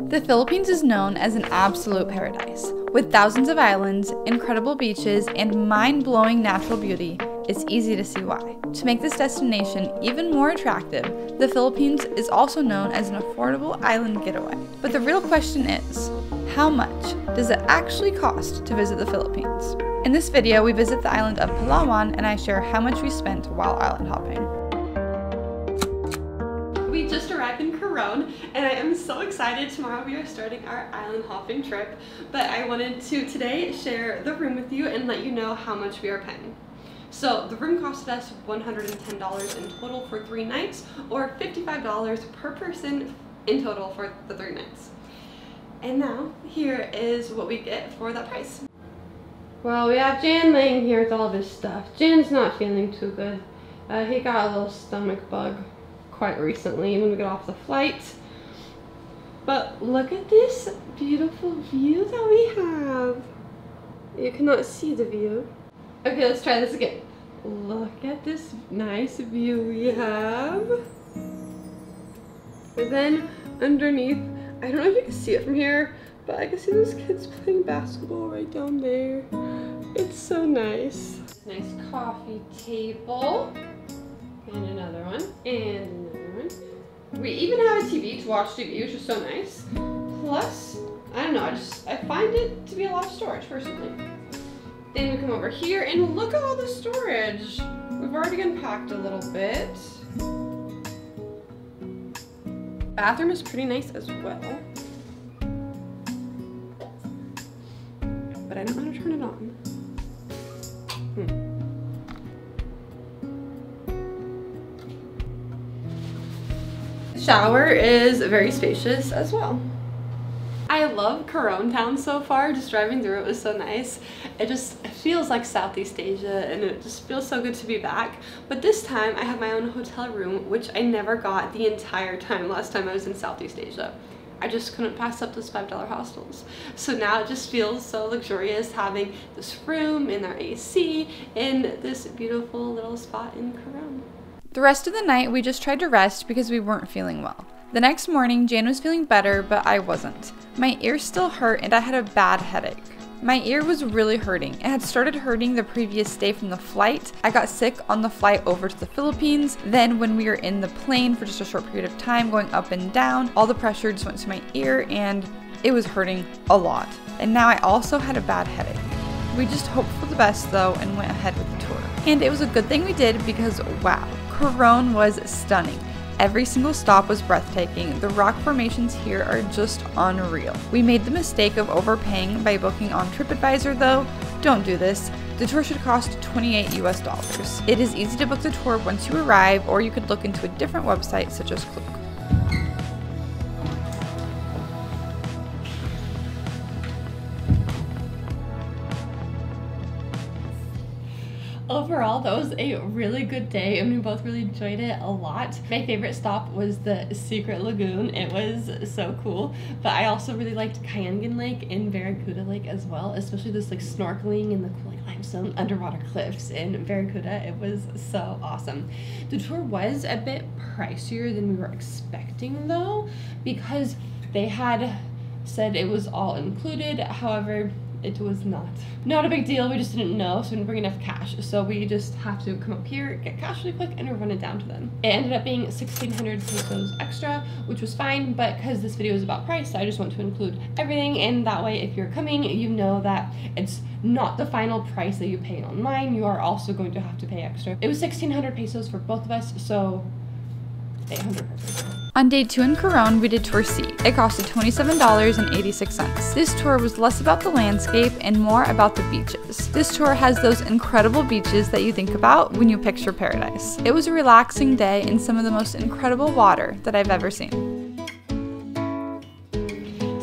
The Philippines is known as an absolute paradise. With thousands of islands, incredible beaches, and mind-blowing natural beauty, it's easy to see why. To make this destination even more attractive, the Philippines is also known as an affordable island getaway. But the real question is, how much does it actually cost to visit the Philippines? In this video, we visit the island of Palawan and I share how much we spent while island hopping. We just arrived in Coron and I am so excited. Tomorrow we are starting our island hopping trip, but I wanted to today share the room with you and let you know how much we are paying. So the room costed us $110 in total for 3 nights, or $55 per person in total for the 3 nights. And now here is what we get for that price. Well, we have Jan laying here with all of his stuff. Jan's not feeling too good. He got a little stomach bug quite recently when we got off the flight. But look at this beautiful view that we have. You cannot see the view. Okay, let's try this again. Look at this nice view we have. And then underneath, I don't know if you can see it from here, but I can see those kids playing basketball right down there. It's so nice. Nice coffee table. And another one. And another one. We even have a TV to watch TV, which is so nice. Plus, I don't know, I find it to be a lot of storage personally. Then we come over here and look at all the storage. We've already unpacked a little bit. Bathroom is pretty nice as well. But I don't know how to turn it on. The shower is very spacious as well. I love Coron town so far. Just driving through it was so nice. It feels like Southeast Asia and it just feels so good to be back. But this time I have my own hotel room, which I never got the entire time last time I was in Southeast Asia. I just couldn't pass up those $5 hostels. So now it just feels so luxurious having this room and our AC in this beautiful little spot in Coron. The rest of the night we just tried to rest because we weren't feeling well. The next morning, Jan was feeling better, but I wasn't. My ear still hurt and I had a bad headache. My ear was really hurting. It had started hurting the previous day from the flight. I got sick on the flight over to the Philippines. Then when we were in the plane for just a short period of time going up and down, all the pressure just went to my ear and it was hurting a lot. And now I also had a bad headache. We just hoped for the best though and went ahead with the tour. And it was a good thing we did because wow, Coron was stunning. Every single stop was breathtaking. The rock formations here are just unreal. We made the mistake of overpaying by booking on TripAdvisor though. Don't do this. The tour should cost $28 US. It is easy to book the tour once you arrive, or you could look into a different website such as Klook. Overall, that was a really good day and we both really enjoyed it a lot. My favorite stop was the Secret Lagoon. It was so cool. But I also really liked Kayangan Lake and Barracuda Lake as well, especially this like snorkeling in the cool like limestone underwater cliffs in Barracuda. It was so awesome. The tour was a bit pricier than we were expecting though, because they had said it was all included. However, it was not a big deal. We just didn't know, so we didn't bring enough cash. So we just have to come up here, get cash really quick, and run it down to them. It ended up being 1,600 pesos extra, which was fine, but because this video is about price, I just want to include everything, and that way if you're coming, you know that it's not the final price that you pay online. You are also going to have to pay extra. It was 1,600 pesos for both of us, so 800 per person. On day 2 in Coron, we did Tour C. It costed $27.86. This tour was less about the landscape and more about the beaches. This tour has those incredible beaches that you think about when you picture paradise. It was a relaxing day in some of the most incredible water that I've ever seen.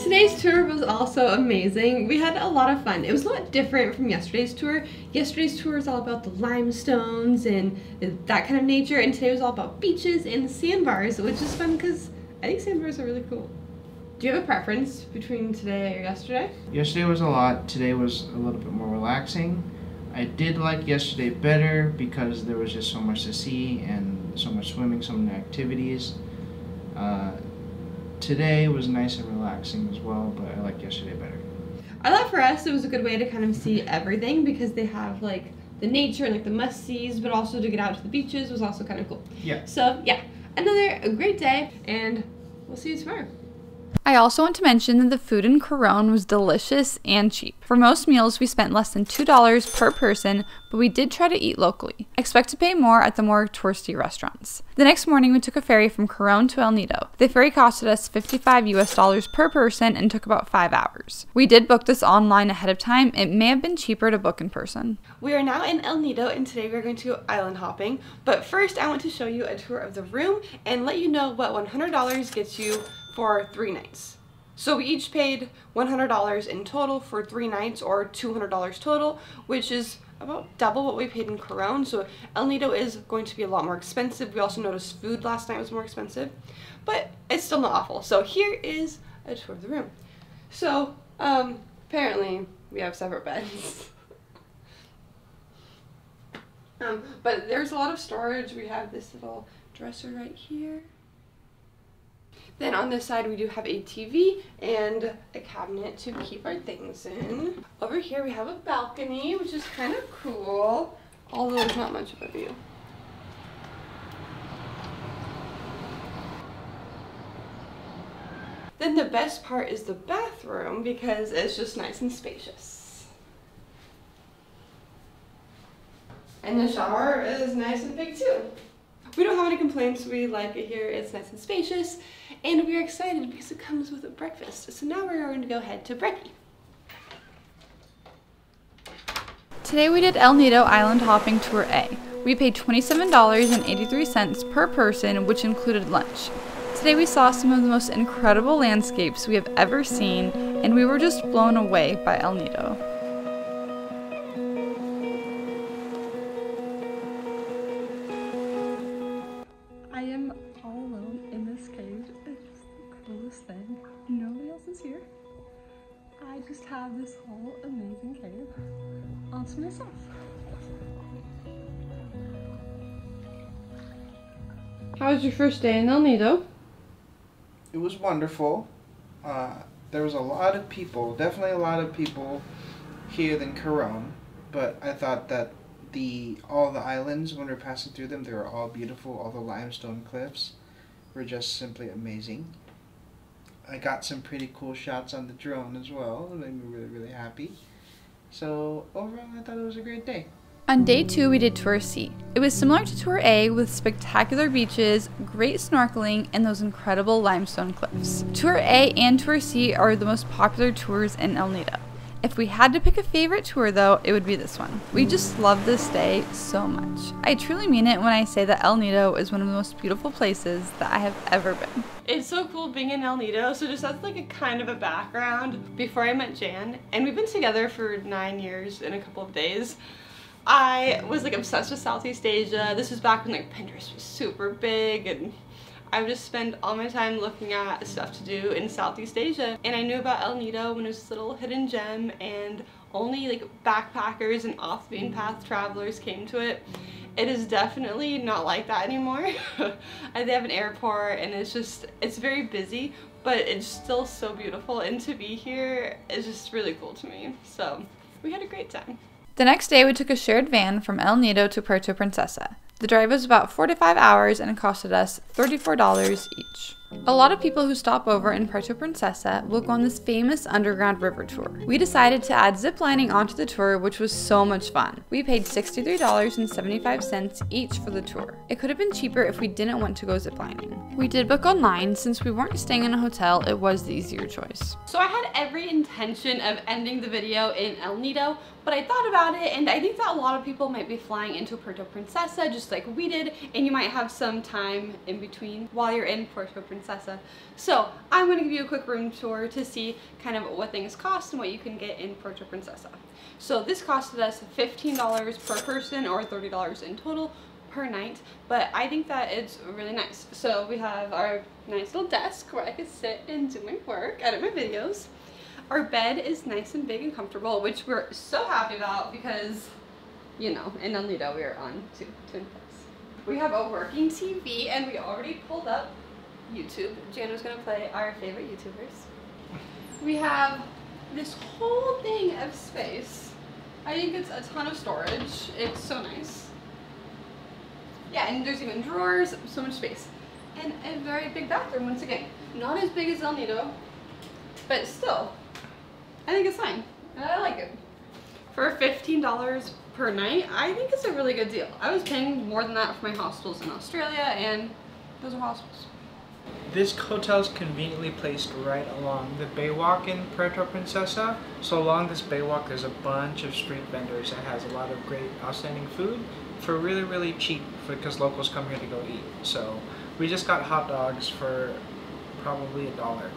Today's tour was also amazing. We had a lot of fun. It was a lot different from yesterday's tour. Yesterday's tour was all about the limestones and that kind of nature, and today was all about beaches and sandbars, which is fun because I think sandbars are really cool. Do you have a preference between today or yesterday? Yesterday was a lot. Today was a little bit more relaxing. I did like yesterday better because there was just so much to see and so much swimming, so many activities. today was nice and relaxing as well, but I like yesterday better. I thought for us it was a good way to kind of see everything because they have like the nature and like the must-sees, but also to get out to the beaches was also kind of cool. Yeah. So yeah, another great day, and we'll see you tomorrow. I also want to mention that the food in Coron was delicious and cheap. For most meals, we spent less than $2 per person, but we did try to eat locally. Expect to pay more at the more touristy restaurants. The next morning, we took a ferry from Coron to El Nido. The ferry costed us $55 per person and took about 5 hours. We did book this online ahead of time. It may have been cheaper to book in person. We are now in El Nido, and today we're going to go island hopping. But first, I want to show you a tour of the room and let you know what $100 gets you for 3 nights. So we each paid $100 in total for 3 nights, or $200 total, which is about double what we paid in Coron. So El Nido is going to be a lot more expensive. We also noticed food last night was more expensive, but it's still not awful. So here is a tour of the room. So apparently we have separate beds. But there's a lot of storage. We have this little dresser right here. Then on this side we do have a TV and a cabinet to keep our things in. Over here we have a balcony, which is kind of cool, although there's not much of a view. Then the best part is the bathroom because it's just nice and spacious. And the shower is nice and big too. We don't have any complaints. We like it here. It's nice and spacious, and we're excited because it comes with a breakfast. So now we're going to go head to brekkie. Today we did El Nido Island Hopping Tour A. We paid $27.83 per person, which included lunch. Today we saw some of the most incredible landscapes we have ever seen, and we were just blown away by El Nido. I am all alone in this cave. It's the coolest thing. Nobody else is here. I just have this whole amazing cave all to myself. How was your first day in El Nido? It was wonderful. There was a lot of people, definitely a lot of people here than Coron, but I thought that all the islands, when we were passing through them, they were all beautiful. All the limestone cliffs were just simply amazing. I got some pretty cool shots on the drone as well. It made me really, really happy. So overall, I thought it was a great day. On day 2, we did Tour C. It was similar to Tour A with spectacular beaches, great snorkeling, and those incredible limestone cliffs. Tour A and Tour C are the most popular tours in El Nido. If we had to pick a favorite tour though, it would be this one. We just love this day so much. I truly mean it when I say that El Nido is one of the most beautiful places that I have ever been. It's so cool being in El Nido. So just as like a kind of a background, before I met Jan, and we've been together for 9 years in a couple of days, I was like obsessed with Southeast Asia. This was back when like Pinterest was super big, and I would just spend all my time looking at stuff to do in Southeast Asia. And I knew about El Nido when it was this little hidden gem, and only like backpackers and off-the-beaten-path travelers came to it. It is definitely not like that anymore. They have an airport, and it's very busy, but it's still so beautiful, and to be here is just really cool to me. So we had a great time. The next day, we took a shared van from El Nido to Puerto Princessa. The drive was about 4 to 5 hours and it costed us $34 each. A lot of people who stop over in Puerto Princessa will go on this famous underground river tour. We decided to add ziplining onto the tour, which was so much fun. We paid $63.75 each for the tour. It could have been cheaper if we didn't want to go ziplining. We did book online. Since we weren't staying in a hotel, it was the easier choice. So I had every intention of ending the video in El Nido, but I thought about it, and I think that a lot of people might be flying into Puerto Princessa just like we did, and you might have some time in between while you're in Puerto Princessa. So I'm going to give you a quick room tour to see kind of what things cost and what you can get in Puerto Princessa. So this costed us $15 per person, or $30 in total per night, but I think that it's really nice. So we have our nice little desk where I could sit and do my work, edit my videos. Our bed is nice and big and comfortable, which we're so happy about because, you know, in El Nido we are on twin beds. We have a working TV, and we already pulled up YouTube. Jan was gonna play our favorite YouTubers. We have this whole thing of space. I think it's a ton of storage. It's so nice. Yeah, and there's even drawers, so much space. And a very big bathroom, once again. Not as big as El Nido, but still, I think it's fine. And I like it. For $15 per night, I think it's a really good deal. I was paying more than that for my hostels in Australia, and those are hostels. This hotel is conveniently placed right along the baywalk in Puerto Princessa. So along this baywalk, there's a bunch of street vendors that has a lot of great, outstanding food for really, really cheap because locals come here to go eat. So we just got hot dogs for probably $1.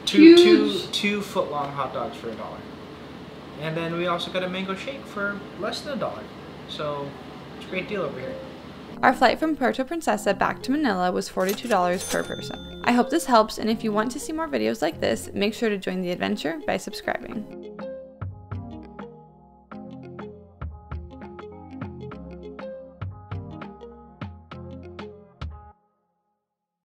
Two foot-long hot dogs for $1. And then we also got a mango shake for less than $1. So it's a great deal over here. Our flight from Puerto Princessa back to Manila was $42 per person. I hope this helps, and if you want to see more videos like this, make sure to join the adventure by subscribing.